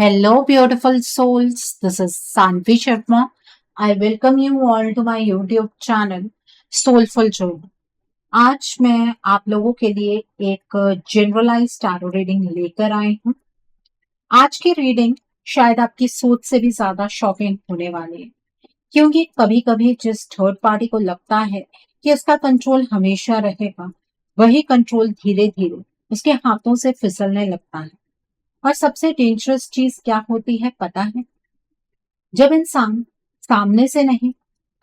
Hello, beautiful souls. This is Sanvi Sharma. I welcome you all to my YouTube channel Soulful Joy. आज मैं आप लोगों के लिए एक जनरलाइज टैरो रीडिंग लेकर आई हूँ। आज की रीडिंग शायद आपकी सोच से भी ज्यादा शॉकिंग होने वाली है, क्योंकि कभी कभी जिस थर्ड पार्टी को लगता है कि उसका कंट्रोल हमेशा रहेगा, वही कंट्रोल धीरे धीरे उसके हाथों से फिसलने लगता है। और सबसे डेंजरस चीज क्या होती है पता है? जब इंसान सामने से नहीं,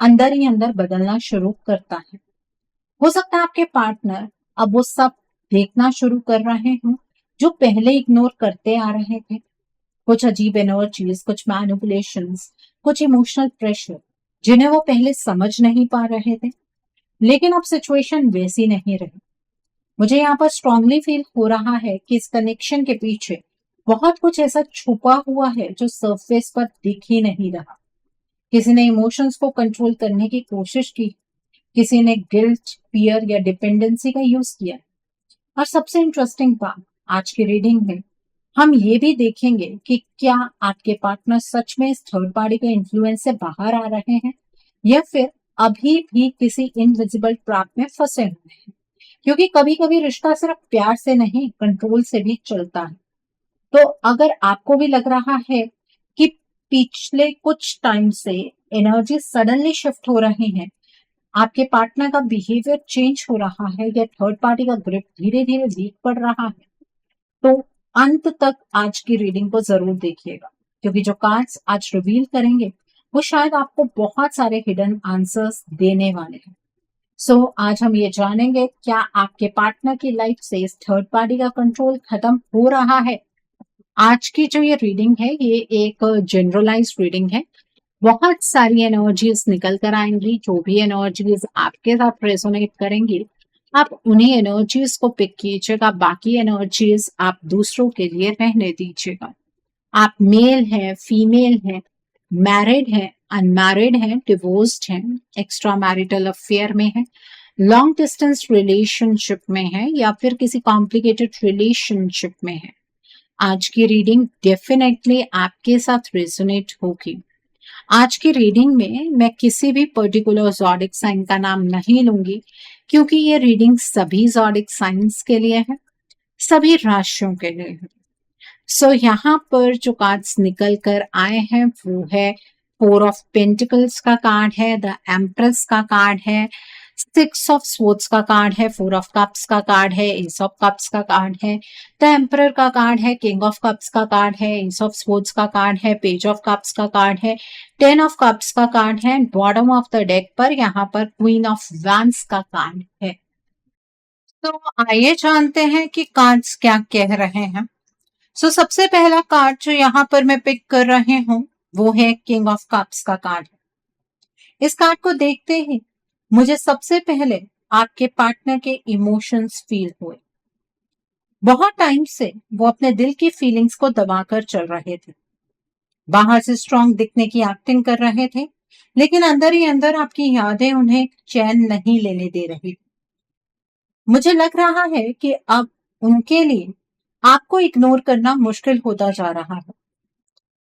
अंदर ही अंदर बदलना शुरू करता है। हो सकता है आपके पार्टनर अब वो सब देखना शुरू कर रहे हों जो पहले इग्नोर करते आ रहे थे। कुछ अजीब एनर्जीज, कुछ मैनिपुलेशंस, कुछ इमोशनल प्रेशर जिन्हें वो पहले समझ नहीं पा रहे थे। लेकिन अब सिचुएशन वैसी नहीं रही। मुझे यहाँ पर स्ट्रांगली फील हो रहा है कि इस कनेक्शन के पीछे बहुत कुछ ऐसा छुपा हुआ है जो सरफेस पर दिख ही नहीं रहा। किसी ने इमोशंस को कंट्रोल करने की कोशिश की, किसी ने गिल्ट, फियर या डिपेंडेंसी का यूज किया। और सबसे इंटरेस्टिंग बात, आज की रीडिंग में हम ये भी देखेंगे कि क्या आपके पार्टनर सच में इस थर्ड पार्टी के इन्फ्लुएंस से बाहर आ रहे हैं या फिर अभी भी किसी इनविजिबल ट्रैप में फंसे हुए हैं। क्योंकि कभी कभी रिश्ता सिर्फ प्यार से नहीं, कंट्रोल से भी चलता है। तो अगर आपको भी लग रहा है कि पिछले कुछ टाइम से एनर्जी सडनली शिफ्ट हो रही है, आपके पार्टनर का बिहेवियर चेंज हो रहा है या थर्ड पार्टी का ग्रिप धीरे धीरे वीक पड़ रहा है, तो अंत तक आज की रीडिंग को जरूर देखिएगा, क्योंकि जो कार्ड्स आज रिवील करेंगे वो शायद आपको बहुत सारे हिडन आंसर्स देने वाले हैं। आज हम ये जानेंगे क्या आपके पार्टनर की लाइफ से इस थर्ड पार्टी का कंट्रोल खत्म हो रहा है। आज की जो ये रीडिंग है ये एक जनरलाइज रीडिंग है। बहुत सारी एनर्जीज निकल कर आएंगी। जो भी एनर्जीज आपके साथ रेजोनेट करेंगी, आप उन्हीं एनर्जीज को पिक कीजिएगा, बाकी एनर्जीज आप दूसरों के लिए रहने दीजिएगा। आप मेल हैं, फीमेल हैं, मैरिड हैं, अनमैरिड हैं, डिवोर्स्ड हैं, एक्स्ट्रा मैरिटल अफेयर में हैं, लॉन्ग डिस्टेंस रिलेशनशिप में हैं या फिर किसी कॉम्प्लिकेटेड रिलेशनशिप में हैं, आज की रीडिंग डेफिनेटली आपके साथ रेजोनेट होगी। आज की रीडिंग में मैं किसी भी पर्टिकुलर ज़ोडिक साइन का नाम नहीं लूंगी, क्योंकि ये रीडिंग सभी ज़ोडिक साइंस के लिए है, सभी राशियों के लिए है। यहाँ पर जो कार्ड्स निकल कर आए हैं वो है 4 ऑफ पेंटिकल्स का कार्ड है, द एम्प्रेस का कार्ड है, 6 ऑफ स्वॉर्ड्स का कार्ड है, 4 ऑफ कप्स का कार्ड है, एस ऑफ कप्स का कार्ड है, द एम्परर का कार्ड है, किंग ऑफ कप्स का कार्ड है, एस ऑफ स्वॉर्ड्स का कार्ड है, पेज ऑफ कप्स का कार्ड है, 10 ऑफ कप्स का कार्ड है, बॉटम ऑफ द डेक पर यहाँ पर क्वीन ऑफ वैंड्स का कार्ड है। तो आइए जानते हैं कि कार्ड्स क्या कह रहे हैं। सबसे पहला कार्ड जो यहाँ पर मैं पिक कर रहे हूँ वो है किंग ऑफ कप्स का कार्ड। इस कार्ड को देखते ही मुझे सबसे पहले आपके पार्टनर के इमोशंस फील हुए। बहुत टाइम से वो अपने दिल की फीलिंग्स को दबाकर चल रहे थे। बाहर से स्ट्रांग दिखने की एक्टिंग कर रहे थे, लेकिन अंदर ही अंदर आपकी यादें उन्हें चैन नहीं लेने दे रही। मुझे लग रहा है कि अब उनके लिए आपको इग्नोर करना मुश्किल होता जा रहा है।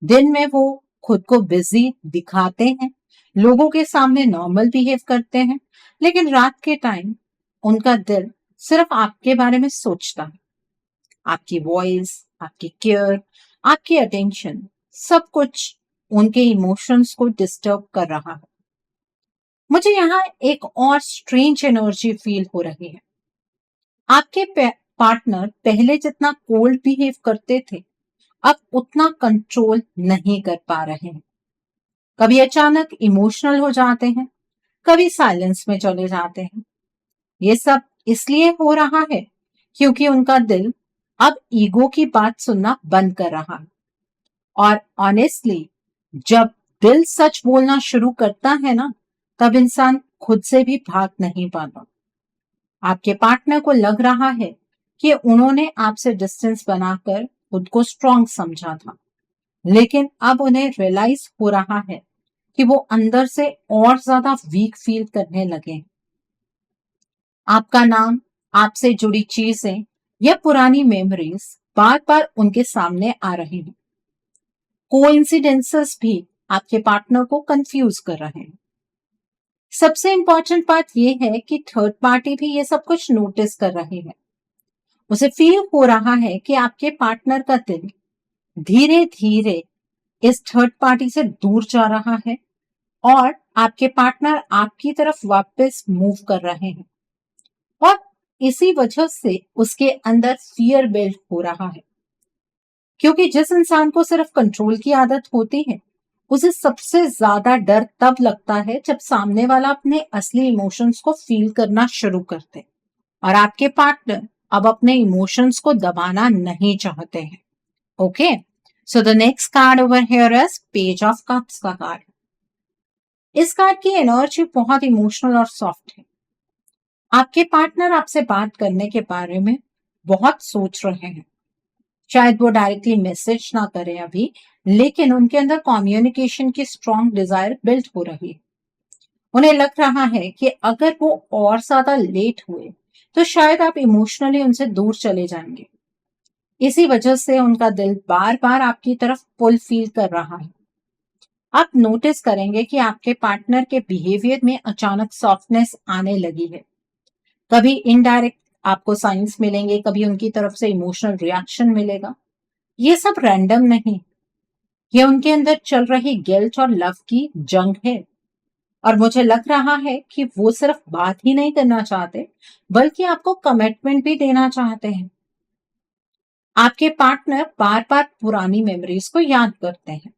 दिन में वो खुद को बिजी दिखाते हैं, लोगों के सामने नॉर्मल बिहेव करते हैं, लेकिन रात के टाइम उनका दिल सिर्फ आपके बारे में सोचता है। आपकी वॉइस, आपकी केयर, आपकी अटेंशन, सब कुछ उनके इमोशंस को डिस्टर्ब कर रहा है। मुझे यहाँ एक और स्ट्रेंज एनर्जी फील हो रही है। आपके पार्टनर पहले जितना कोल्ड बिहेव करते थे, अब उतना कंट्रोल नहीं कर पा रहे हैं। कभी अचानक इमोशनल हो जाते हैं, कभी साइलेंस में चले जाते हैं। ये सब इसलिए हो रहा है क्योंकि उनका दिल अब ईगो की बात सुनना बंद कर रहा है। और ऑनेस्टली, जब दिल सच बोलना शुरू करता है ना, तब इंसान खुद से भी भाग नहीं पाता। आपके पार्टनर को लग रहा है कि उन्होंने आपसे डिस्टेंस बनाकर खुद को स्ट्रांग समझा था, लेकिन अब उन्हें रियलाइज हो रहा है कि वो अंदर से और ज्यादा वीक फील करने लगे। आपका नाम, आपसे जुड़ी चीजें या पुरानी मेमोरीज बार बार उनके सामने आ रही हैं। कोइंसिडेंसेस भी आपके पार्टनर को कंफ्यूज कर रहे हैं। सबसे इंपॉर्टेंट बात यह है कि थर्ड पार्टी भी ये सब कुछ नोटिस कर रहे हैं। उसे फील हो रहा है कि आपके पार्टनर का दिल धीरे धीरे इस थर्ड पार्टी से दूर जा रहा है और आपके पार्टनर आपकी तरफ वापस मूव कर रहे हैं और इसी वजह से उसके अंदर फियर बिल्ड हो रहा है। क्योंकि जिस इंसान को सिर्फ कंट्रोल की आदत होती है उसे सबसे ज्यादा डर तब लगता है जब सामने वाला अपने असली इमोशंस को फील करना शुरू करते और आपके पार्टनर अब अपने इमोशंस को दबाना नहीं चाहते हैं। Okay, so the next card over here is page of cups का कार्ड। इस कार्ड की एनर्जी बहुत इमोशनल और सॉफ्ट है। आपके पार्टनर आपसे बात करने के बारे में बहुत सोच रहे हैं। शायद वो डायरेक्टली मैसेज ना करें अभी, लेकिन उनके अंदर कम्युनिकेशन की स्ट्रॉन्ग डिजायर बिल्ड हो रही है। उन्हें लग रहा है कि अगर वो और ज्यादा लेट हुए तो शायद आप इमोशनली उनसे दूर चले जाएंगे। इसी वजह से उनका दिल बार बार आपकी तरफ पुल फील कर रहा है। आप नोटिस करेंगे कि आपके पार्टनर के बिहेवियर में अचानक सॉफ्टनेस आने लगी है। कभी इनडायरेक्ट आपको साइंस मिलेंगे, कभी उनकी तरफ से इमोशनल रिएक्शन मिलेगा। ये सब रैंडम नहीं, ये उनके अंदर चल रही गिल्ट और लव की जंग है। और मुझे लग रहा है कि वो सिर्फ बात ही नहीं करना चाहते बल्कि आपको कमिटमेंट भी देना चाहते हैं। आपके पार्टनर बार बार पुरानी मेमोरीज को याद करते हैं।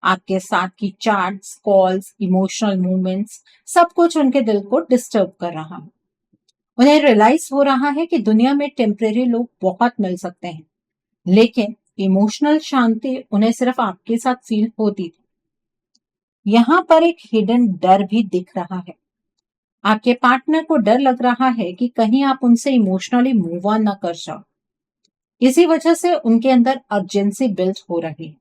आपके साथ की चैट्स, कॉल्स, इमोशनल मूवमेंट्स, सब कुछ उनके दिल को डिस्टर्ब कर रहा है। उन्हें रियलाइज हो रहा है कि दुनिया में टेम्परेरी लोग बहुत मिल सकते हैं, लेकिन इमोशनल शांति उन्हें सिर्फ आपके साथ फील होती थी। यहाँ पर एक हिडन डर भी दिख रहा है। आपके पार्टनर को डर लग रहा है कि कहीं आप उनसे इमोशनली मूव ऑन न कर जाओ। इसी वजह से उनके अंदर अर्जेंसी बिल्ड हो रही है।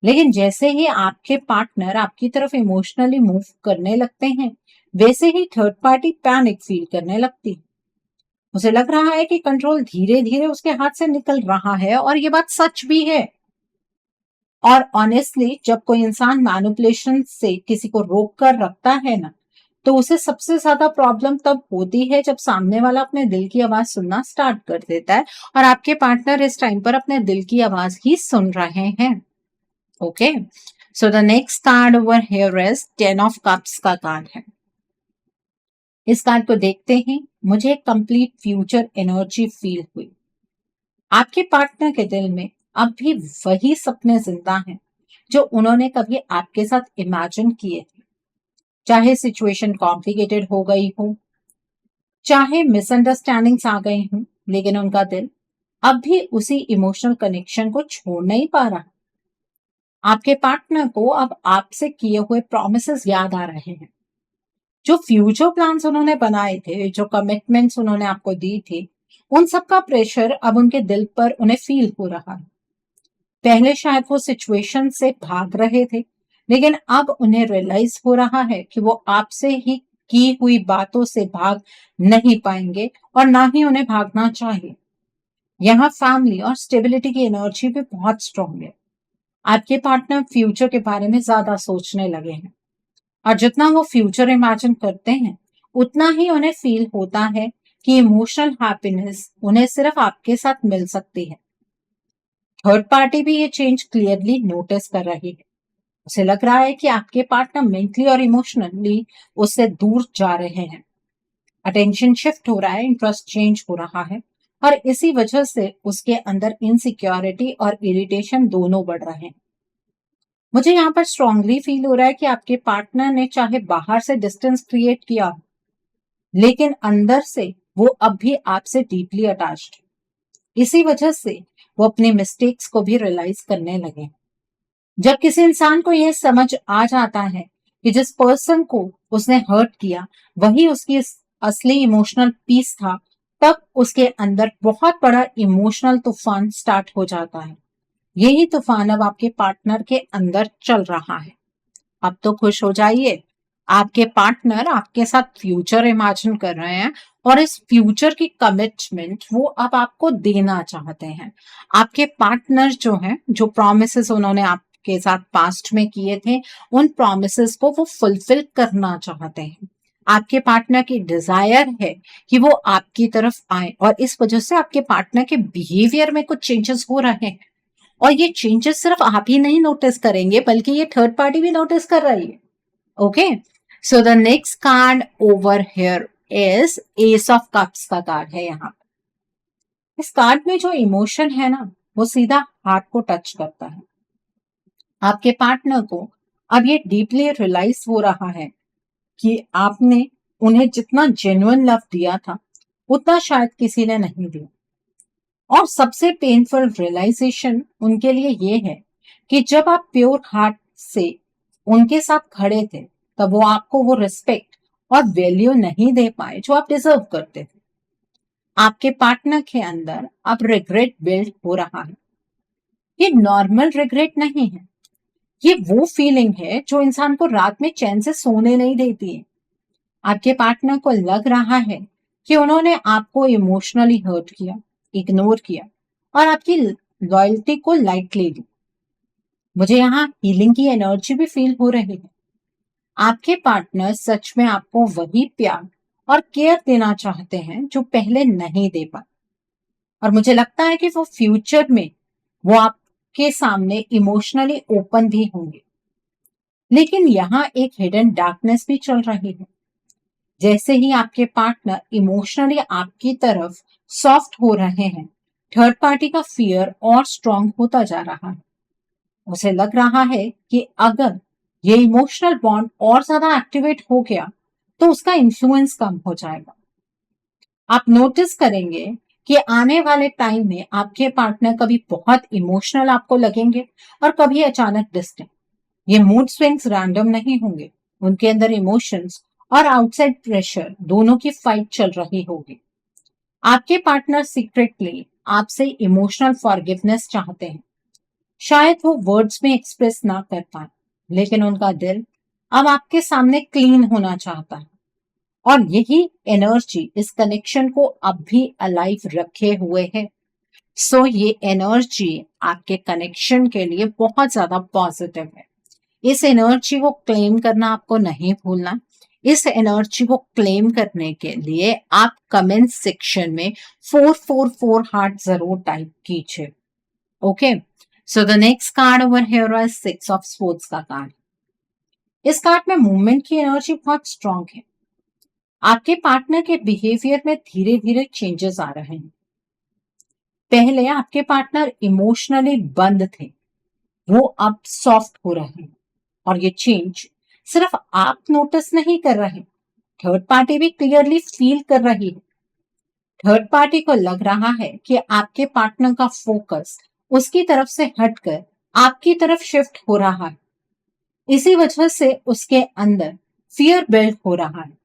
लेकिन जैसे ही आपके पार्टनर आपकी तरफ इमोशनली मूव करने लगते हैं, वैसे ही थर्ड पार्टी पैनिक फील करने लगती है। उसे लग रहा है कि कंट्रोल धीरे धीरे उसके हाथ से निकल रहा है और ये बात सच भी है। और ऑनेस्टली जब कोई इंसान मैनिपुलेशन से किसी को रोक कर रखता है ना, तो उसे सबसे ज्यादा प्रॉब्लम तब होती है जब सामने वाला अपने दिल की आवाज सुनना स्टार्ट कर देता है और आपके पार्टनर इस टाइम पर अपने दिल की आवाज ही सुन रहे हैं। Okay, so the next card over here is 10 of cups का कार्ड है। इस कार्ड को देखते ही मुझे कंप्लीट फ्यूचर एनर्जी फील हुई। आपके पार्टनर के दिल में अब भी वही सपने जिंदा हैं जो उन्होंने कभी आपके साथ इमेजिन किए थे। चाहे सिचुएशन कॉम्प्लिकेटेड हो गई हो, चाहे मिसअंडरस्टैंडिंग्स आ गई हो, लेकिन उनका दिल अब भी उसी इमोशनल कनेक्शन को छोड़ नहीं पा रहा। आपके पार्टनर को अब आपसे किए हुए प्रॉमिसेस याद आ रहे हैं। जो फ्यूचर प्लान्स उन्होंने बनाए थे, जो कमिटमेंट्स उन्होंने आपको दी थी, उन सब का प्रेशर अब उनके दिल पर उन्हें फील हो रहा है। पहले शायद वो सिचुएशन से भाग रहे थे, लेकिन अब उन्हें रियलाइज हो रहा है कि वो आपसे ही की हुई बातों से भाग नहीं पाएंगे और ना ही उन्हें भागना चाहिए। यहाँ फैमिली और स्टेबिलिटी की एनर्जी भी बहुत स्ट्रांग है। आपके पार्टनर फ्यूचर के बारे में ज्यादा सोचने लगे हैं और जितना वो फ्यूचर इमेजिन करते हैं उतना ही उन्हें फील होता है कि इमोशनल हैप्पीनेस उन्हें सिर्फ आपके साथ मिल सकती है। थर्ड पार्टी भी ये चेंज क्लियरली नोटिस कर रही है। उसे लग रहा है कि आपके पार्टनर मेंटली और इमोशनली उससे दूर जा रहे हैं। अटेंशन शिफ्ट हो रहा है, इंटरेस्ट चेंज हो रहा है और इसी वजह से उसके अंदर इनसिक्योरिटी और इरिटेशन दोनों बढ़ रहे हैं। मुझे यहाँ पर स्ट्रांगली फील हो रहा है कि आपके पार्टनर ने चाहे बाहर से डिस्टेंस क्रिएट किया, लेकिन अंदर से वो अब भी आपसे डीपली अटैच्ड है। इसी वजह से वो अपने मिस्टेक्स को भी रियलाइज करने लगे। जब किसी इंसान को यह समझ आ जाता है कि जिस पर्सन को उसने हर्ट किया वही उसकी असली इमोशनल पीस था, तब उसके अंदर बहुत बड़ा इमोशनल तूफान स्टार्ट हो जाता है। यही तूफान अब आपके पार्टनर के अंदर चल रहा है। अब तो खुश हो जाइए, आपके पार्टनर आपके साथ फ्यूचर इमेजिन कर रहे हैं और इस फ्यूचर की कमिटमेंट वो अब आपको देना चाहते हैं। आपके पार्टनर जो हैं, जो प्रॉमिसेस उन्होंने आप आपके साथ पास्ट में किए थे, उन प्रॉमिसेस को वो फुलफिल करना चाहते हैं। आपके पार्टनर की डिजायर है कि वो आपकी तरफ आए और इस वजह से आपके पार्टनर के बिहेवियर में कुछ चेंजेस हो रहे हैं और ये चेंजेस सिर्फ आप ही नहीं नोटिस करेंगे बल्कि ये थर्ड पार्टी भी नोटिस कर रही है। Okay, so the next card over here is S of cups का कार्ड है। यहाँ इस कार्ड में जो इमोशन है ना वो सीधा हार्ट को टच करता है। आपके पार्टनर को अब ये डीपली रियलाइज हो रहा है कि आपने उन्हें जितना जेन्युइन लव दिया था उतना शायद किसी ने नहीं दिया। और सबसे पेनफुल रियलाइजेशन उनके लिए ये है कि जब आप प्योर हार्ट से उनके साथ खड़े थे तब वो आपको वो रिस्पेक्ट और वैल्यू नहीं दे पाए जो आप डिजर्व करते थे। आपके पार्टनर के अंदर अब रिग्रेट बिल्ड हो रहा है। ये नॉर्मल रिग्रेट नहीं है, ये वो फीलिंग है जो इंसान को रात में चैन से सोने नहीं देती है। आपके पार्टनर को लग रहा है कि उन्होंने आपको इमोशनली हर्ट किया, इग्नोर किया और आपकी लॉयल्टी को लाइटली ली। मुझे यहाँ हीलिंग की एनर्जी भी फील हो रही है। आपके पार्टनर सच में आपको वही प्यार और केयर देना चाहते हैं जो पहले नहीं दे पाए और मुझे लगता है कि वो फ्यूचर में वो आपके सामने इमोशनली ओपन भी होंगे। लेकिन यहाँ एक हिडन डार्कनेस भी चल रही है। जैसे ही आपके पार्टनर इमोशनली आपकी तरफ सॉफ्ट हो रहे हैं, थर्ड पार्टी का फियर और स्ट्रांग होता जा रहा है। उसे लग रहा है कि अगर ये इमोशनल बॉन्ड और ज्यादा एक्टिवेट हो गया तो उसका इन्फ्लुएंस कम हो जाएगा। आप नोटिस करेंगे कि आने वाले टाइम में आपके पार्टनर कभी बहुत इमोशनल आपको लगेंगे और कभी अचानक डिस्टेंट। ये मूड स्विंग्स रैंडम नहीं होंगे, उनके अंदर इमोशंस और आउटसाइड प्रेशर दोनों की फाइट चल रही होगी। आपके पार्टनर सीक्रेटली आपसे इमोशनल फॉरगिवनेस चाहते हैं। शायद वो वर्ड्स में एक्सप्रेस ना कर पाए, लेकिन उनका दिल अब आपके सामने क्लीन होना चाहता है और यही एनर्जी इस कनेक्शन को अब भी अलाइव रखे हुए है। सो ये एनर्जी आपके कनेक्शन के लिए बहुत ज्यादा पॉजिटिव है। इस एनर्जी को क्लेम करना आपको नहीं भूलना। इस एनर्जी को क्लेम करने के लिए आप कमेंट सेक्शन में 444 हार्ट जरूर टाइप कीजिए। Okay, so the next card over here is 6 of sports का कार्ड। इस कार्ड में मूवमेंट की एनर्जी बहुत स्ट्रांग है। आपके पार्टनर के बिहेवियर में धीरे धीरे चेंजेस आ रहे हैं। पहले आपके पार्टनर इमोशनली बंद थे, वो अब सॉफ्ट हो रहे हैं और ये चेंज सिर्फ आप नोटिस नहीं कर रहे, थर्ड पार्टी भी क्लियरली फील कर रही है। थर्ड पार्टी को लग रहा है कि आपके पार्टनर का फोकस उसकी तरफ से हटकर आपकी तरफ शिफ्ट हो रहा है। इसी वजह से उसके अंदर फियर बिल्ड हो रहा है।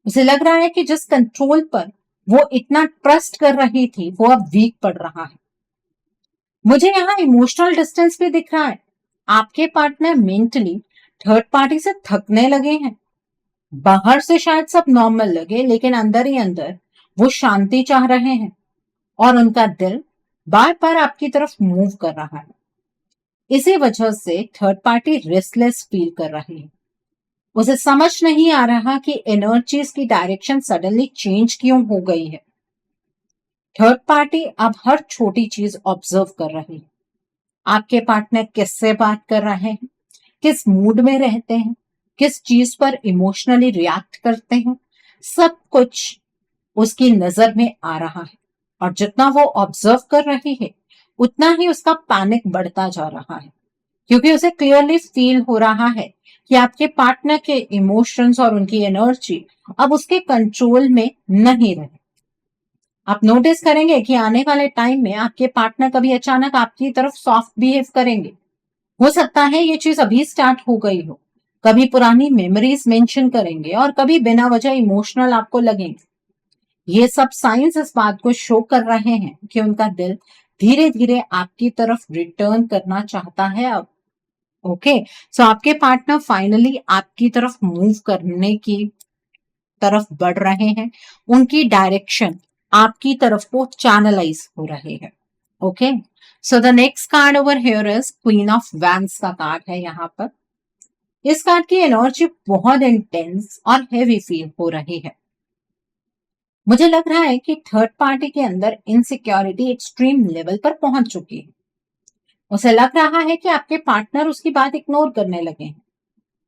उसे लग रहा है कि जिस कंट्रोल पर वो इतना ट्रस्ट कर रही थी वो अब वीक पड़ रहा है। मुझे यहाँ इमोशनल डिस्टेंस भी दिख रहा है। आपके पार्टनर मेंटली थर्ड पार्टी से थकने लगे हैं। बाहर से शायद सब नॉर्मल लगे, लेकिन अंदर ही अंदर वो शांति चाह रहे हैं और उनका दिल बार बार आपकी तरफ मूव कर रहा है। इसी वजह से थर्ड पार्टी रेस्टलेस फील कर रही है। उसे समझ नहीं आ रहा कि एनर्जीज की डायरेक्शन सडनली चेंज क्यों हो गई है। थर्ड पार्टी अब हर छोटी चीज ऑब्जर्व कर रही है। आपके पार्टनर किससे बात कर रहे हैं, किस मूड में रहते हैं, किस चीज पर इमोशनली रिएक्ट करते हैं, सब कुछ उसकी नजर में आ रहा है और जितना वो ऑब्जर्व कर रही है उतना ही उसका पैनिक बढ़ता जा रहा है, क्योंकि उसे क्लियरली फील हो रहा है कि आपके पार्टनर के इमोशंस और उनकी एनर्जी अब उसके कंट्रोल में नहीं रहे। आप नोटिस करेंगे कि आने वाले टाइम में आपके पार्टनर कभी अचानक आपकी तरफ सॉफ्ट बिहेव करेंगे। हो सकता है ये चीज अभी स्टार्ट हो गई हो, कभी पुरानी मेमोरीज मेंशन करेंगे और कभी बिना वजह इमोशनल आपको लगेंगे। ये सब साइंस इस बात को शो कर रहे हैं कि उनका दिल धीरे धीरे आपकी तरफ रिटर्न करना चाहता है अब। ओके, सो आपके पार्टनर फाइनली आपकी तरफ मूव करने की तरफ बढ़ रहे हैं। उनकी डायरेक्शन आपकी तरफ को चैनलाइज हो रहे हैं। Okay, so the next card over here is queen of wands का कार्ड है यहाँ पर। इस कार्ड की एनर्जी बहुत इंटेंस और हेवी फील हो रही है। मुझे लग रहा है कि थर्ड पार्टी के अंदर इनसिक्योरिटी एक्सट्रीम लेवल पर पहुंच चुकी है। उसे लग रहा है कि आपके पार्टनर उसकी बात इग्नोर करने लगे हैं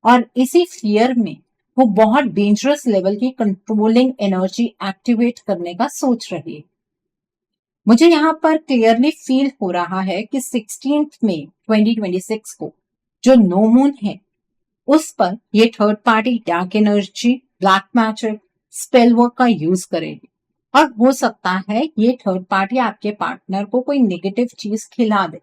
और इसी फियर में वो बहुत डेंजरस लेवल की कंट्रोलिंग एनर्जी एक्टिवेट करने का सोच रही है। मुझे यहाँ पर क्लियरली फील हो रहा है कि 16 मई 2026 को जो नो मून है उस पर ये third party dark energy, black magic, spell work का यूज करेगी और हो सकता है ये थर्ड पार्टी आपके पार्टनर को कोई नेगेटिव चीज खिला दे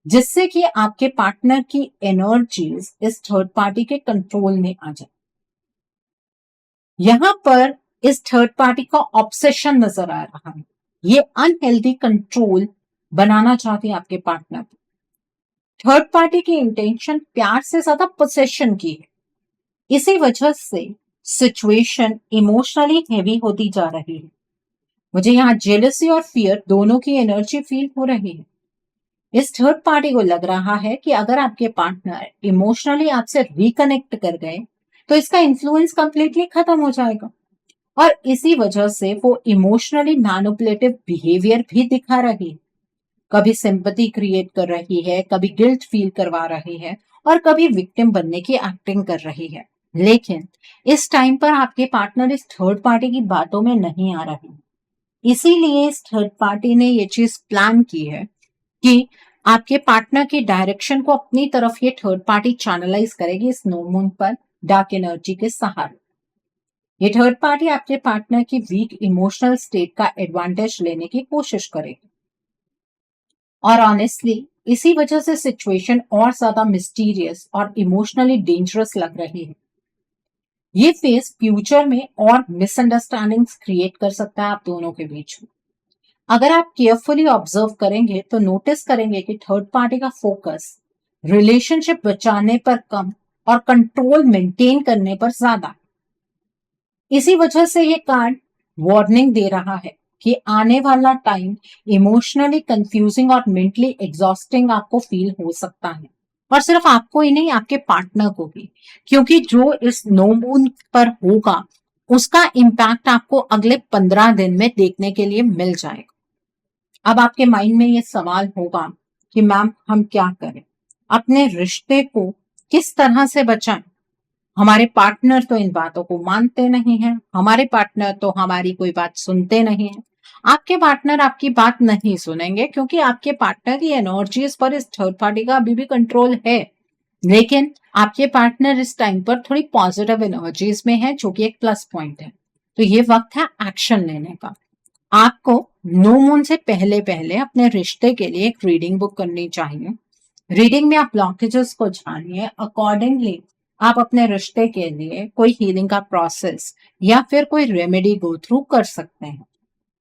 जिससे कि आपके पार्टनर की एनर्जीज इस थर्ड पार्टी के कंट्रोल में आ जाए। यहां पर इस थर्ड पार्टी का ऑब्सेशन नजर आ रहा है। ये अनहेल्दी कंट्रोल बनाना चाहते हैं आपके पार्टनर। थर्ड पार्टी की इंटेंशन प्यार से ज्यादा पोसेशन की है। इसी वजह से सिचुएशन इमोशनली हेवी होती जा रही है। मुझे यहाँ जेलसी और फियर दोनों की एनर्जी फील हो रही है। इस थर्ड पार्टी को लग रहा है कि अगर आपके पार्टनर इमोशनली आपसे रिकनेक्ट कर गए तो इसका इन्फ्लुएंस कंप्लीटली खत्म हो जाएगा और इसी वजह से वो इमोशनली मैनिपुलेटिव बिहेवियर भी दिखा रही है। कभी सिंपैथी क्रिएट कर रही है, कभी गिल्ट फील करवा रही है और कभी विक्टिम बनने की एक्टिंग कर रही है। लेकिन इस टाइम पर आपके पार्टनर इस थर्ड पार्टी की बातों में नहीं आ रहे। इसीलिए इस थर्ड पार्टी ने ये चीज प्लान की है कि आपके पार्टनर के डायरेक्शन को अपनी तरफ ये थर्ड पार्टी चैनलाइज करेगी इस नो मून पर डार्क एनर्जी के सहारे। ये थर्ड पार्टी आपके पार्टनर की वीक इमोशनल स्टेट का एडवांटेज लेने की कोशिश करेगी और ऑनेस्टली इसी वजह से सिचुएशन और ज्यादा मिस्टीरियस और इमोशनली डेंजरस लग रही है। ये फेस फ्यूचर में और मिसअंडरस्टैंडिंग्स क्रिएट कर सकता है आप दोनों के बीच में। अगर आप केयरफुली ऑब्जर्व करेंगे तो नोटिस करेंगे कि थर्ड पार्टी का फोकस रिलेशनशिप बचाने पर कम और कंट्रोल मेंटेन करने पर ज्यादा। इसी वजह से ये कार्ड वार्निंग दे रहा है कि आने वाला टाइम इमोशनली कंफ्यूजिंग और मेंटली एग्जॉस्टिंग आपको फील हो सकता है और सिर्फ आपको ही नहीं आपके पार्टनर को भी, क्योंकि जो इस नो मून पर होगा उसका इम्पैक्ट आपको अगले 15 दिन में देखने के लिए मिल जाएगा। अब आपके माइंड में ये सवाल होगा कि मैम हम क्या करें, अपने रिश्ते को किस तरह से बचाएं। हमारे पार्टनर तो इन बातों को मानते नहीं हैं, हमारे पार्टनर तो हमारी कोई बात सुनते नहीं है। आपके पार्टनर आपकी बात नहीं सुनेंगे क्योंकि आपके पार्टनर की एनर्जीज पर इस थर्ड पार्टी का अभी भी कंट्रोल है। लेकिन आपके पार्टनर इस टाइम पर थोड़ी पॉजिटिव एनर्जीज में है जो कि एक प्लस पॉइंट है। तो ये वक्त है एक्शन लेने का। आपको नो मून से पहले पहले अपने रिश्ते के लिए एक रीडिंग बुक करनी चाहिए। रीडिंग में आप ब्लॉकेजेस को जानिए, अकॉर्डिंगली आप अपने रिश्ते के लिए कोई हीलिंग का प्रोसेस या फिर कोई रेमेडी गो थ्रू कर सकते हैं।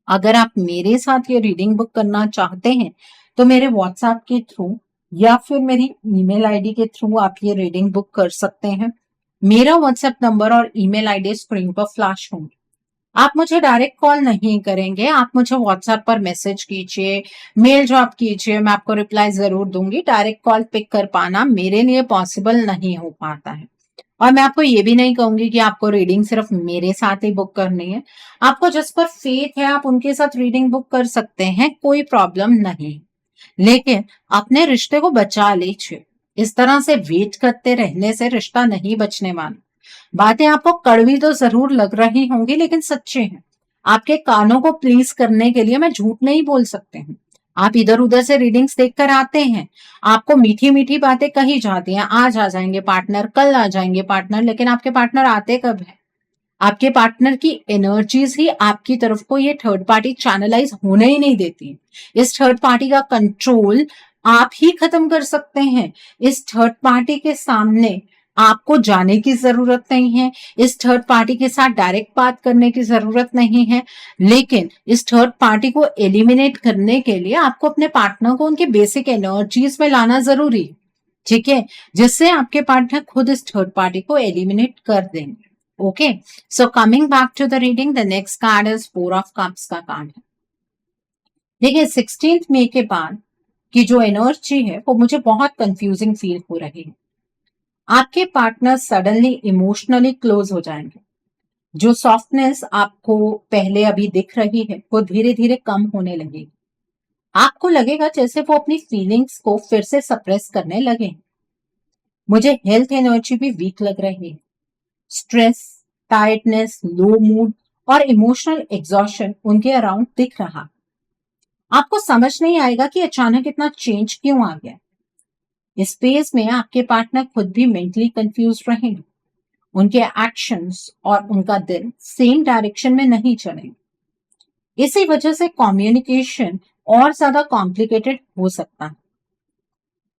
अगर आप मेरे साथ ये रीडिंग बुक करना चाहते हैं तो मेरे व्हाट्सएप के थ्रू या फिर मेरी ईमेल आईडी के थ्रू आप ये रीडिंग बुक कर सकते हैं। मेरा व्हाट्सएप नंबर और ईमेल आईडी स्क्रीन पर फ्लैश होंगे। आप मुझे डायरेक्ट कॉल नहीं करेंगे, आप मुझे व्हाट्सएप पर मैसेज कीजिए, मेल ड्रॉप कीजिए, मैं आपको रिप्लाई जरूर दूंगी। डायरेक्ट कॉल पिक कर पाना मेरे लिए पॉसिबल नहीं हो पाता है और मैं आपको ये भी नहीं कहूंगी कि आपको रीडिंग सिर्फ मेरे साथ ही बुक करनी है। आपको जिस पर फेथ है आप उनके साथ रीडिंग बुक कर सकते हैं, कोई प्रॉब्लम नहीं। लेकिन अपने रिश्ते को बचा लीजिए। इस तरह से वेट करते रहने से रिश्ता नहीं बचने वाला। बातें आपको कड़वी तो जरूर लग रही होंगी लेकिन सच्चे हैं। आपके कानों को प्लीज करने के लिए मैं झूठ नहीं बोल सकते हूँ। आप इधर उधर से रीडिंग्स देखकर आते हैं, आपको मीठी मीठी बातें कही जाती हैं, आज आ जाएंगे पार्टनर, कल आ जाएंगे पार्टनर, लेकिन आपके पार्टनर आते कब है? आपके पार्टनर की एनर्जीज ही आपकी तरफ को ये थर्ड पार्टी चैनलाइज होने ही नहीं देती। इस थर्ड पार्टी का कंट्रोल आप ही खत्म कर सकते हैं। इस थर्ड पार्टी के सामने आपको जाने की जरूरत नहीं है, इस थर्ड पार्टी के साथ डायरेक्ट बात करने की जरूरत नहीं है। लेकिन इस थर्ड पार्टी को एलिमिनेट करने के लिए आपको अपने पार्टनर को उनके बेसिक एनर्जीज में लाना जरूरी है, ठीक है, जिससे आपके पार्टनर खुद इस थर्ड पार्टी को एलिमिनेट कर देंगे। Okay, so coming back to the reading, the next card is four of cups का कार्ड है। देखिए 16 मई के बाद की जो एनर्जी है वो मुझे बहुत कंफ्यूजिंग फील हो रही है। आपके पार्टनर सडनली इमोशनली क्लोज हो जाएंगे। जो सॉफ्टनेस आपको पहले अभी दिख रही है वो धीरे धीरे कम होने लगेगी। आपको लगेगा जैसे वो अपनी फीलिंग्स को फिर से सप्रेस करने लगे। मुझे हेल्थ एनर्जी भी वीक लग रही है। स्ट्रेस, टायर्डनेस, लो मूड और इमोशनल एग्जॉशन उनके अराउंड दिख रहा। आपको समझ नहीं आएगा कि अचानक इतना चेंज क्यों आ गया। इस फेज में आपके पार्टनर खुद भी मेंटली कंफ्यूज रहेंगे। उनके एक्शंस और उनका दिल सेम डायरेक्शन में नहीं चलेंगे। इसी वजह से कम्युनिकेशन और ज्यादा कॉम्प्लिकेटेड हो सकता है।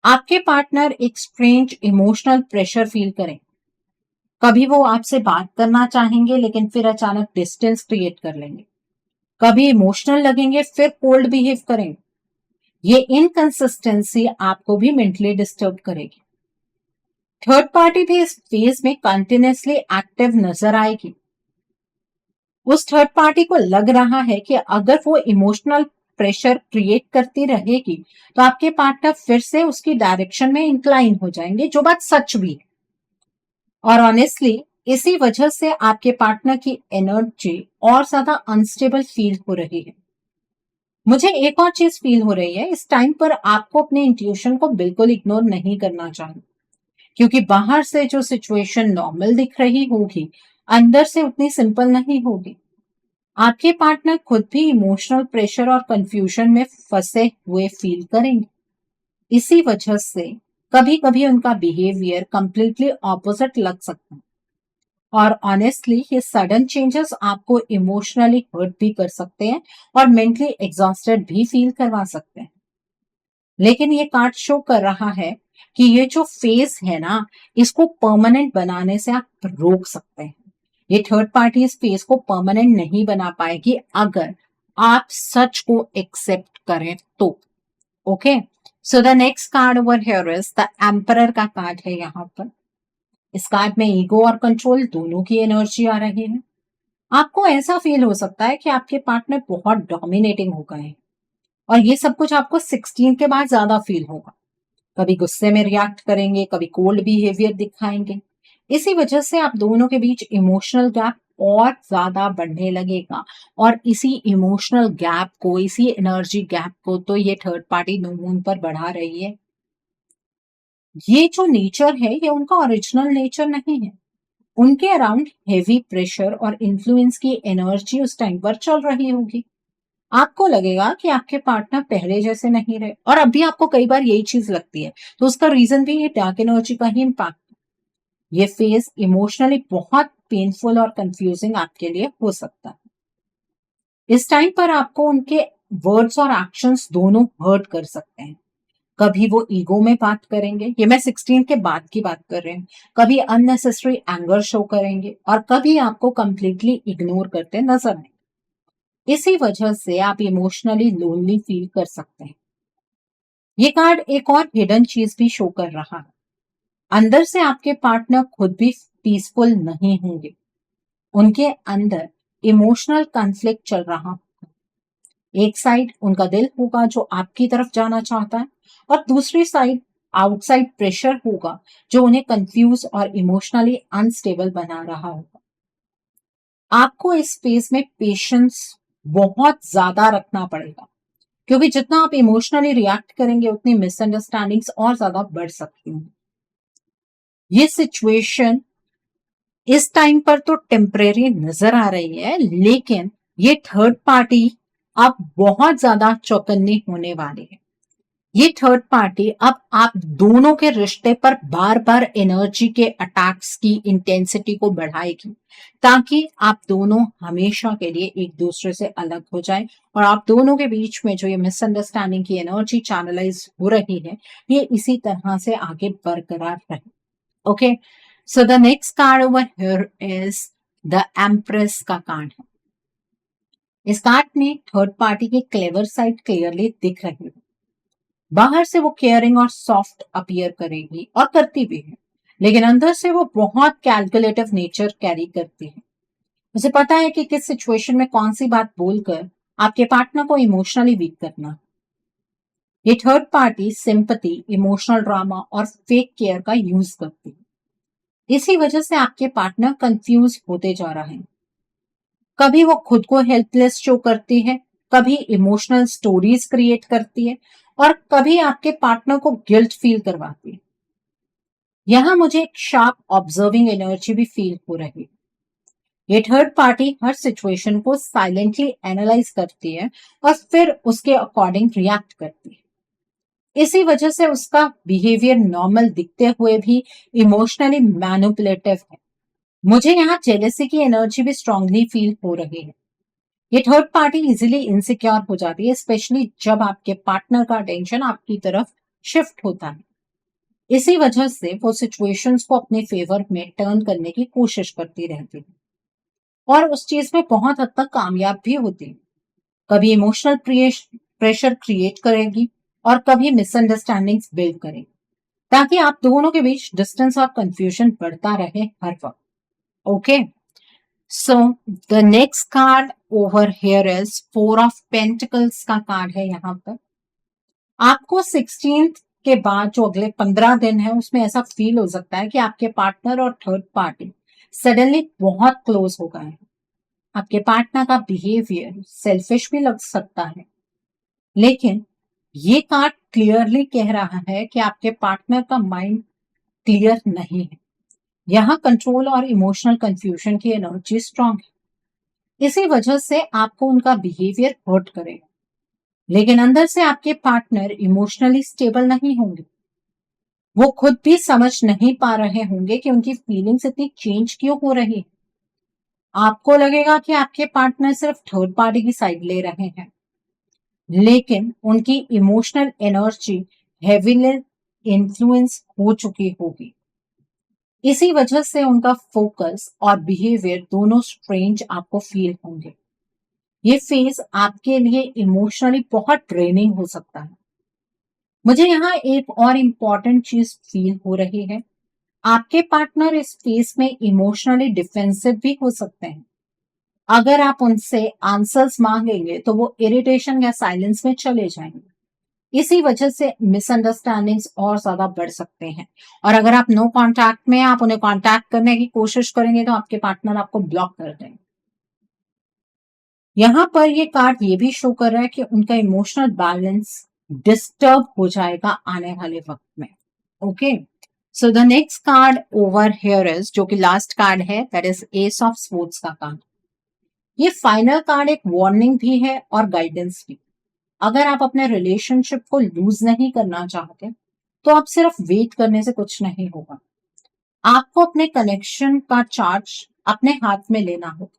आपके पार्टनर एक स्ट्रेंज इमोशनल प्रेशर फील करें। कभी वो आपसे बात करना चाहेंगे लेकिन फिर अचानक डिस्टेंस क्रिएट कर लेंगे। कभी इमोशनल लगेंगे फिर कोल्ड बिहेव करेंगे। ये इनकंसिस्टेंसी आपको भी मेंटली डिस्टर्ब करेगी। थर्ड पार्टी भी इस फेज में कंटिन्यूसली एक्टिव नजर आएगी। उस थर्ड पार्टी को लग रहा है कि अगर वो इमोशनल प्रेशर क्रिएट करती रहेगी तो आपके पार्टनर फिर से उसकी डायरेक्शन में इंक्लाइन हो जाएंगे, जो बात सच भी है। और ऑनेस्टली इसी वजह से आपके पार्टनर की एनर्जी और ज्यादा अनस्टेबल फील हो रही है। मुझे एक और चीज फील हो रही है, इस टाइम पर आपको अपने इंट्यूशन को बिल्कुल इग्नोर नहीं करना चाहिए। क्योंकि बाहर से जो सिचुएशन नॉर्मल दिख रही होगी, अंदर से उतनी सिंपल नहीं होगी। आपके पार्टनर खुद भी इमोशनल प्रेशर और कंफ्यूजन में फंसे हुए फील करेंगे। इसी वजह से कभी कभी उनका बिहेवियर कंप्लीटली ऑपोजिट लग सकता है। और ऑनेस्टली ये सडन चेंजेस आपको इमोशनली हर्ट भी कर सकते हैं और मेंटली एग्जॉस्टेड भी फील करवा सकते हैं। लेकिन ये कार्ड शो कर रहा है कि ये जो फेज है ना, इसको परमानेंट बनाने से आप रोक सकते हैं। ये थर्ड पार्टी इस फेज को परमानेंट नहीं बना पाएगी अगर आप सच को एक्सेप्ट करें तो। Okay, so the next card over here is the emperor का कार्ड है यहाँ पर। इस कार्ड में ईगो और कंट्रोल दोनों की एनर्जी आ रही है। आपको ऐसा फील हो सकता है कि आपके पार्टनर बहुत डोमिनेटिंग हो गए हैं और ये सब कुछ आपको 16 के बाद ज्यादा फील होगा। कभी गुस्से में रिएक्ट करेंगे, कभी कोल्ड बिहेवियर दिखाएंगे। इसी वजह से आप दोनों के बीच इमोशनल गैप और ज्यादा बढ़ने लगेगा। और इसी इमोशनल गैप को, इसी एनर्जी गैप को तो ये थर्ड पार्टी नो मून पर बढ़ा रही है। ये जो नेचर है ये उनका ओरिजिनल नेचर नहीं है। उनके अराउंड हेवी प्रेशर और इन्फ्लुएंस की एनर्जी उस टाइम पर चल रही होगी। आपको लगेगा कि आपके पार्टनर पहले जैसे नहीं रहे और अभी आपको कई बार यही चीज लगती है, तो उसका रीजन भी ये डार्क एनर्जी का ही इम्पैक्ट। ये फेज इमोशनली बहुत पेनफुल और कंफ्यूजिंग आपके लिए हो सकता है। इस टाइम पर आपको उनके वर्ड्स और एक्शंस दोनों हर्ट कर सकते हैं। कभी वो ईगो में बात करेंगे, ये मैं 16 के बाद की बात कर रही हूँ। कभी अननेसेसरी एंगर शो करेंगे और कभी आपको कंप्लीटली इग्नोर करते नजर आएंगे। इसी वजह से आप इमोशनली लोनली फील कर सकते हैं। ये कार्ड एक और हिडन चीज भी शो कर रहा है। अंदर से आपके पार्टनर खुद भी पीसफुल नहीं होंगे। उनके अंदर इमोशनल कॉन्फ्लिक्ट चल रहा होगा। एक साइड उनका दिल होगा जो आपकी तरफ जाना चाहता है और दूसरी साइड आउटसाइड प्रेशर होगा जो उन्हें कंफ्यूज और इमोशनली अनस्टेबल बना रहा होगा। आपको इस स्पेस में पेशेंस बहुत ज्यादा रखना पड़ेगा, क्योंकि जितना आप इमोशनली रिएक्ट करेंगे उतनी मिसअंडरस्टैंडिंग्स और ज्यादा बढ़ सकती हैं। ये सिचुएशन इस टाइम पर तो टेम्परेरी नजर आ रही है, लेकिन ये थर्ड पार्टी अब बहुत ज्यादा चौकन्नी होने वाली है। ये थर्ड पार्टी अब आप दोनों के रिश्ते पर बार बार एनर्जी के अटैक्स की इंटेंसिटी को बढ़ाएगी, ताकि आप दोनों हमेशा के लिए एक दूसरे से अलग हो जाएं और आप दोनों के बीच में जो ये मिसअंडरस्टैंडिंग की एनर्जी चैनलाइज हो रही है ये इसी तरह से आगे बरकरार रहे। Okay, so the next card over here is the empress का कार्ड है। इस कार्ड में थर्ड पार्टी की क्लेवर साइड क्लियरली दिख रही है। बाहर से वो केयरिंग और सॉफ्ट अपीयर करेगी और करती भी है, लेकिन अंदर से वो बहुत कैलकुलेटिव नेचर कैरी करती है। उसे पता है कि किस सिचुएशन में कौन सी बात बोलकर आपके पार्टनर को इमोशनली वीक करना। ये third party sympathy, emotional drama और फेक केयर का यूज करती है। इसी वजह से आपके पार्टनर कंफ्यूज होते जा रहे हैं। कभी वो खुद को हेल्पलेस शो करती है, कभी इमोशनल स्टोरीज क्रिएट करती है और कभी आपके पार्टनर को गिल्ट फील करवाती है। यहां मुझे एक शार्प ऑब्जर्विंग एनर्जी भी फील हो रही है। ये थर्ड पार्टी हर सिचुएशन को साइलेंटली एनालाइज करती है और फिर उसके अकॉर्डिंग रिएक्ट करती है। इसी वजह से उसका बिहेवियर नॉर्मल दिखते हुए भी इमोशनली मैनिपुलेटिव है। मुझे यहाँ जेलेसी की एनर्जी भी स्ट्रांगली फील हो रही है। ये थर्ड पार्टी इजीली इनसिक्योर हो जाती है, स्पेशली जब आपके पार्टनर का अटेंशन आपकी तरफ शिफ्ट होता है। इसी वजह से वो सिचुएशंस को अपने फेवर में टर्न करने की कोशिश करती रहती है और उस चीज में बहुत हद तक कामयाब भी होती है। कभी इमोशनल प्रेशर क्रिएट करेगी और कभी मिसअंडरस्टैंडिंग्स बिल्ड करेगी, ताकि आप दोनों के बीच डिस्टेंस और कंफ्यूजन बढ़ता रहे हर वक्त। Okay, so the next card over here is 4 of pentacles का कार्ड है। यहाँ पर आपको 16th के बाद जो अगले 15 दिन है उसमें ऐसा फील हो सकता है कि आपके पार्टनर और थर्ड पार्टी सडनली बहुत क्लोज हो गए हैं। आपके पार्टनर का बिहेवियर सेल्फिश भी लग सकता है, लेकिन ये कार्ड क्लियरली कह रहा है कि आपके पार्टनर का माइंड क्लियर नहीं है। यहाँ कंट्रोल और इमोशनल कंफ्यूजन की एनर्जी स्ट्रांग है। इसी वजह से आपको उनका बिहेवियर हर्ट करेगा, लेकिन अंदर से आपके पार्टनर इमोशनली स्टेबल नहीं होंगे। वो खुद भी समझ नहीं पा रहे होंगे कि उनकी फीलिंग्स इतनी चेंज क्यों हो रही है। आपको लगेगा कि आपके पार्टनर सिर्फ थर्ड पार्टी की साइड ले रहे हैं, लेकिन उनकी इमोशनल एनर्जी हेवीली इन्फ्लुएंस हो चुकी होगी। इसी वजह से उनका फोकस और बिहेवियर दोनों स्ट्रेंज आपको फील होंगे। ये फेज आपके लिए इमोशनली बहुत ड्रेनिंग हो सकता है। मुझे यहाँ एक और इम्पॉर्टेंट चीज फील हो रही है। आपके पार्टनर इस फेज में इमोशनली डिफेंसिव भी हो सकते हैं। अगर आप उनसे आंसर्स मांगेंगे तो वो इरिटेशन या साइलेंस में चले जाएंगे। इसी वजह से मिसअंडरस्टैंडिंग्स और ज्यादा बढ़ सकते हैं। और अगर आप नो कांटेक्ट में आप उन्हें कांटेक्ट करने की कोशिश करेंगे तो आपके पार्टनर आपको ब्लॉक कर देंगे। यहाँ पर ये कार्ड ये भी शो कर रहा है कि उनका इमोशनल बैलेंस डिस्टर्ब हो जाएगा आने वाले वक्त में। Okay, so the next card over here is, जो कि लास्ट कार्ड है, that is S of swords का कार्ड। ये फाइनल कार्ड एक वार्निंग भी है और गाइडेंस भी। अगर आप अपने रिलेशनशिप को लूज नहीं करना चाहते तो आप सिर्फ वेट करने से कुछ नहीं होगा। आपको अपने कनेक्शन का चार्ज अपने हाथ में लेना होगा।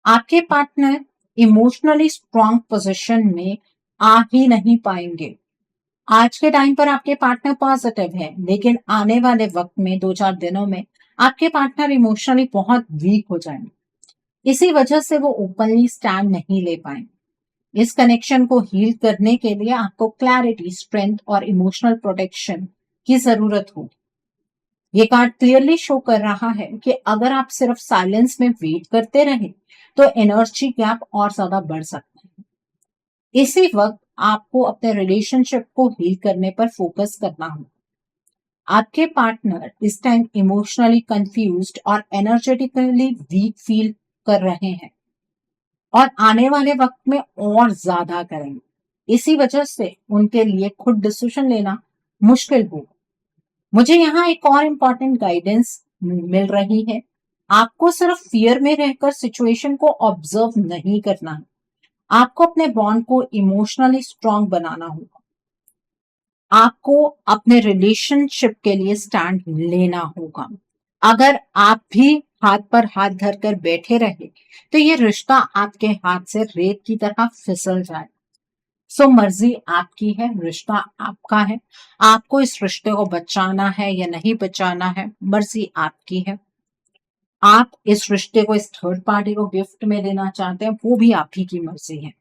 आपके पार्टनर इमोशनली स्ट्रांग पोजीशन में आ ही नहीं पाएंगे। आज के टाइम पर आपके पार्टनर पॉजिटिव है, लेकिन आने वाले वक्त में 2-4 दिनों में आपके पार्टनर इमोशनली बहुत वीक हो जाएंगे। इसी वजह से वो ओपनली स्टैंड नहीं ले पाएंगे। इस कनेक्शन को हील करने के लिए आपको क्लैरिटी, स्ट्रेंथ और इमोशनल प्रोटेक्शन की जरूरत होगी। ये कार्ड क्लियरली शो कर रहा है कि अगर आप सिर्फ साइलेंस में वेट करते रहे तो एनर्जी गैप और ज्यादा बढ़ सकता है। इसी वक्त आपको अपने रिलेशनशिप को हील करने पर फोकस करना होगा। आपके पार्टनर इस टाइम इमोशनली कंफ्यूज्ड और एनर्जेटिकली वीक फील कर रहे हैं और आने वाले वक्त में और ज्यादा करेंगे। इसी वजह से उनके लिए खुद डिसीजन लेना मुश्किल होगा। मुझे यहाँ एक और इम्पोर्टेंट गाइडेंस मिल रही है। आपको सिर्फ फियर में रहकर सिचुएशन को ऑब्जर्व नहीं करना है, आपको अपने बॉन्ड को इमोशनली स्ट्रांग बनाना होगा। आपको अपने रिलेशनशिप के लिए स्टैंड लेना होगा। अगर आप भी हाथ पर हाथ धरकर बैठे रहे तो ये रिश्ता आपके हाथ से रेत की तरह फिसल जाए। सो मर्जी आपकी है, रिश्ता आपका है। आपको इस रिश्ते को बचाना है या नहीं बचाना है, मर्जी आपकी है। आप इस रिश्ते को इस थर्ड पार्टी को गिफ्ट में देना चाहते हैं, वो भी आप ही की मर्जी है।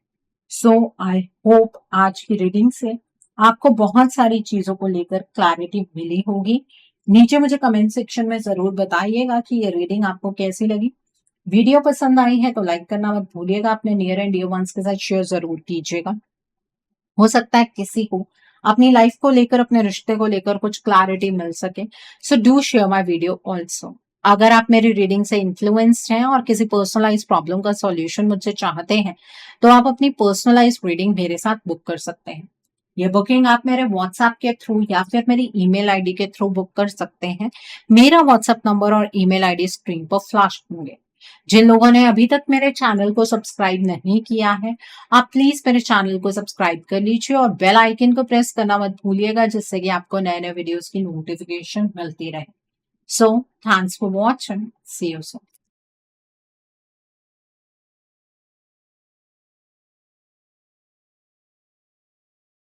सो आई होप आज की रीडिंग से आपको बहुत सारी चीजों को लेकर क्लैरिटी मिली होगी। नीचे मुझे कमेंट सेक्शन में जरूर बताइएगा कि ये रीडिंग आपको कैसी लगी। वीडियो पसंद आई है तो लाइक करना मत भूलिएगा, अपने नियर एंड डियर वंस के साथ शेयर जरूर कीजिएगा। हो सकता है किसी को अपनी लाइफ को लेकर, अपने रिश्ते को लेकर कुछ क्लैरिटी मिल सके। So do share my video also. अगर आप मेरी रीडिंग से इन्फ्लुएंस्ड हैं और किसी पर्सनलाइज प्रॉब्लम का सॉल्यूशन मुझसे चाहते हैं, तो आप अपनी पर्सनलाइज रीडिंग मेरे साथ बुक कर सकते हैं। ये बुकिंग आप मेरे व्हाट्सएप के थ्रू या फिर मेरी ईमेल आईडी के थ्रू बुक कर सकते हैं। मेरा व्हाट्सएप नंबर और ईमेल आईडी स्क्रीन पर फ्लैश होंगे। जिन लोगों ने अभी तक मेरे चैनल को सब्सक्राइब नहीं किया है, आप प्लीज मेरे चैनल को सब्सक्राइब कर लीजिए और बेल आइकन को प्रेस करना मत भूलिएगा, जिससे कि आपको नए नए वीडियोस की नोटिफिकेशन मिलती रहे। So thanks for watching, see you soon.